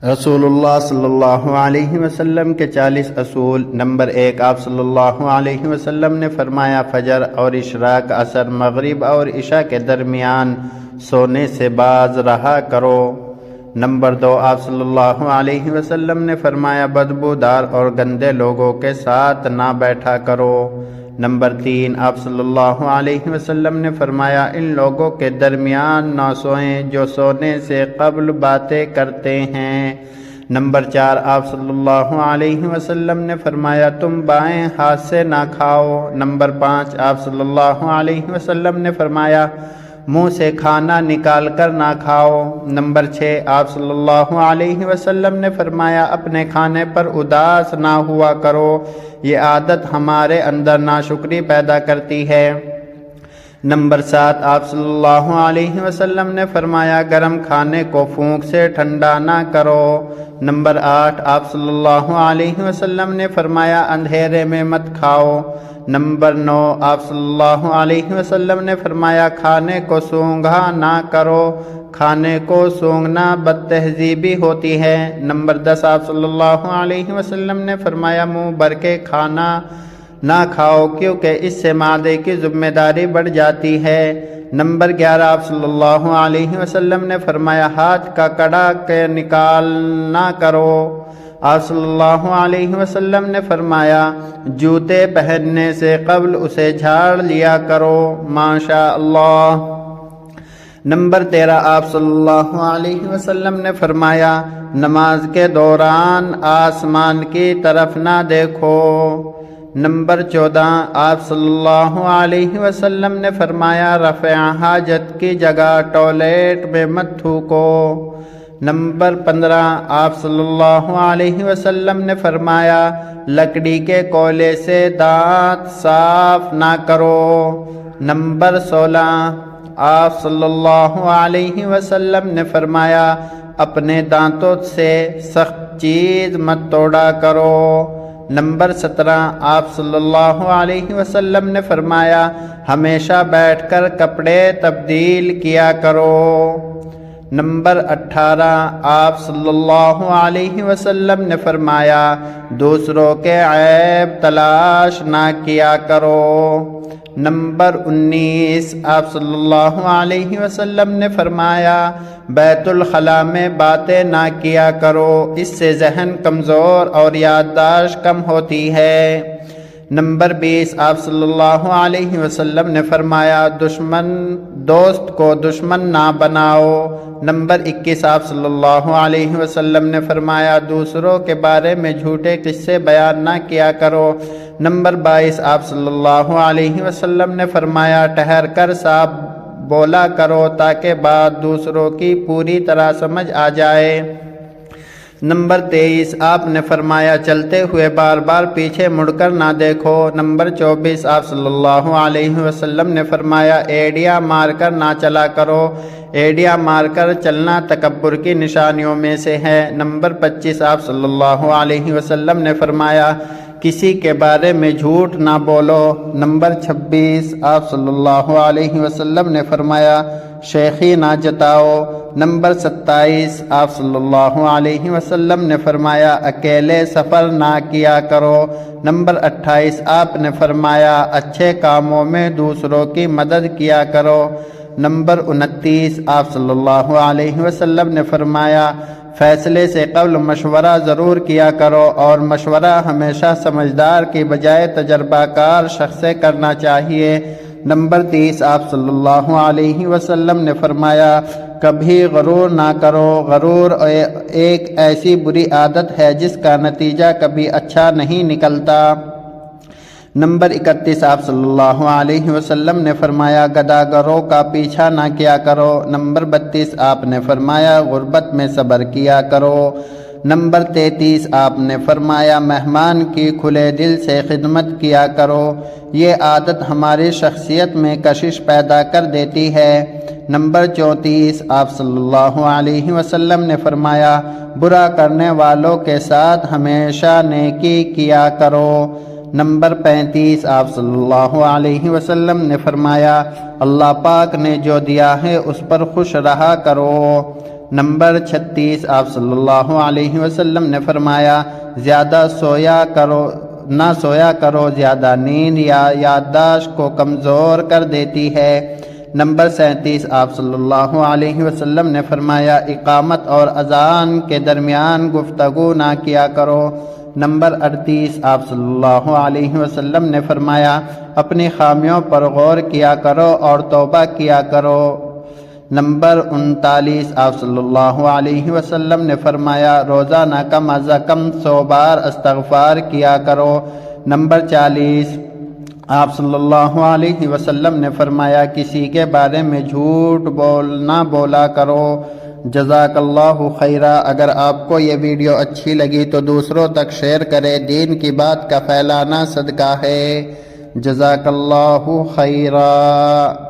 رسول اللہ صلی اللہ علیہ وسلم کے 40 اصول۔ نمبر 1، آپ صلی اللہ علیہ وسلم نے فرمایا فجر اور اشراق، عصر، مغرب اور عشاء کے درمیان سونے سے باز رہا کرو۔ نمبر 2، آپ صلی اللہ علیہ وسلم نے فرمایا بدبودار اور گندے لوگوں کے ساتھ نہ بیٹھا کرو۔ نمبر 3، آپ صلی اللہ علیہ وسلم نے فرمایا ان لوگوں کے درمیان نہ سوئیں جو سونے سے قبل باتیں کرتے ہیں۔ نمبر 4، آپ صلی اللہ علیہ وسلم نے فرمایا تم بائیں ہاتھ سے نہ کھاؤ۔ نمبر 5، آپ صلی اللہ علیہ وسلم نے فرمایا منہ سے کھانا نکال کر نہ کھاؤ۔ نمبر 6، آپ صلی اللہ علیہ وسلم نے فرمایا اپنے کھانے پر اداس نہ ہوا کرو، یہ عادت ہمارے اندر ناشکری پیدا کرتی ہے۔ نمبر 7، آپ صلی اللہ علیہ وسلم نے فرمایا گرم کھانے کو پھونک سے ٹھنڈا نہ کرو۔ نمبر 8، آپ صلی اللہ علیہ وسلم نے فرمایا اندھیرے میں مت کھاؤ۔ نمبر 9، آپ صلی اللہ علیہ وسلم نے فرمایا کھانے کو سونگھا نہ کرو، کھانے کو سونگنا بد تہذیبی ہوتی ہے۔ نمبر 10، آپ صلی اللہ علیہ وسلم نے فرمایا منہ بھر کے کھانا نہ کھاؤ کیونکہ اس سے معدے کی ذمہ داری بڑھ جاتی ہے۔ نمبر 11، آپ صلی اللہ علیہ وسلم نے فرمایا ہاتھ کا کڑا کے نکال نہ کرو۔ آپ صلی اللہ علیہ وسلم نے فرمایا جوتے پہننے سے قبل اسے جھاڑ لیا کرو، ماشاء اللہ۔ نمبر 13، آپ صلی اللہ علیہ وسلم نے فرمایا نماز کے دوران آسمان کی طرف نہ دیکھو۔ نمبر 14، آپ صلی اللہ علیہ وسلم نے فرمایا رفع حاجت کی جگہ ٹوائلٹ میں مت تھوکو۔ نمبر 15، آپ صلی اللہ علیہ وسلم نے فرمایا لکڑی کے کوئلے سے دانت صاف نہ کرو۔ نمبر 16، آپ صلی اللہ علیہ وسلم نے فرمایا اپنے دانتوں سے سخت چیز مت توڑا کرو۔ نمبر 17، آپ صلی اللہ علیہ وسلم نے فرمایا ہمیشہ بیٹھ کر کپڑے تبدیل کیا کرو۔ نمبر 18، آپ صلی اللہ علیہ وسلم نے فرمایا دوسروں کے عیب تلاش نہ کیا کرو۔ نمبر 19، آپ صلی اللہ علیہ وسلم نے فرمایا بیت الخلاء میں باتیں نہ کیا کرو، اس سے ذہن کمزور اور یادداشت کم ہوتی ہے۔ نمبر 20، آپ صلی اللہ علیہ وسلم نے فرمایا دوست کو دشمن نہ بناؤ۔ نمبر 21، آپ صلی اللہ علیہ وسلم نے فرمایا دوسروں کے بارے میں جھوٹے قصے بیان نہ کیا کرو۔ نمبر 22، آپ صلی اللہ علیہ وسلم نے فرمایا ٹھہر کر صاف بولا کرو تاکہ بات دوسروں کی پوری طرح سمجھ آ جائے۔ نمبر 23، آپ نے فرمایا چلتے ہوئے بار بار پیچھے مڑ کر نہ دیکھو۔ نمبر 24، آپ صلی اللہ علیہ وسلم نے فرمایا ایڑیاں مار کر نہ چلا کرو، ایڑیاں مار کر چلنا تکبر کی نشانیوں میں سے ہے۔ نمبر 25، آپ صلی اللہ علیہ وسلم نے فرمایا کسی کے بارے میں جھوٹ نہ بولو۔ نمبر 26، آپ صلی اللہ علیہ وسلم نے فرمایا شیخی نہ جتاؤ۔ نمبر 27، آپ صلی اللہ علیہ وسلم نے فرمایا اکیلے سفر نہ کیا کرو۔ نمبر 28، آپ نے فرمایا اچھے کاموں میں دوسروں کی مدد کیا کرو۔ نمبر 29، آپ صلی اللہ علیہ وسلم نے فرمایا فیصلے سے قبل مشورہ ضرور کیا کرو اور مشورہ ہمیشہ سمجھدار کی بجائے تجربہ کار شخص سے کرنا چاہیے۔ نمبر 30، آپ صلی اللہ علیہ وسلم نے فرمایا کبھی غرور نہ کرو، غرور ایک ایسی بری عادت ہے جس کا نتیجہ کبھی اچھا نہیں نکلتا۔ نمبر 31، آپ صلی اللہ علیہ وسلم نے فرمایا گداگروں کا پیچھا نہ کیا کرو۔ نمبر 32، آپ نے فرمایا غربت میں صبر کیا کرو۔ نمبر 33، آپ نے فرمایا مہمان کی کھلے دل سے خدمت کیا کرو، یہ عادت ہماری شخصیت میں کشش پیدا کر دیتی ہے۔ نمبر 34، آپ صلی اللہ علیہ وسلم نے فرمایا برا کرنے والوں کے ساتھ ہمیشہ نیکی کیا کرو۔ نمبر 35، آپ صلی اللہ علیہ وسلم نے فرمایا اللہ پاک نے جو دیا ہے اس پر خوش رہا کرو۔ نمبر 36 آپ صلی اللہ علیہ وسلم نے فرمایا زیادہ نہ سویا کرو، زیادہ نیند یا یادداشت کو کمزور کر دیتی ہے۔ نمبر 37 آپ صلی اللہ علیہ وسلم نے فرمایا اقامت اور اذان کے درمیان گفتگو نہ کیا کرو۔ نمبر 38 آپ صلی اللہ علیہ وسلم نے فرمایا اپنی خامیوں پر غور کیا کرو اور توبہ کیا کرو۔ نمبر 39 آپ صلی اللہ علیہ وسلم نے فرمایا روزانہ کم از کم 100 بار استغفار کیا کرو۔ نمبر 40 آپ صلی اللہ علیہ وسلم نے فرمایا کسی کے بارے میں جھوٹ نہ بولا کرو۔ جزاک اللہ خیرہ۔ اگر آپ کو یہ ویڈیو اچھی لگی تو دوسروں تک شیئر کریں، دین کی بات کا پھیلانا صدقہ ہے۔ جزاک اللہ خیرہ۔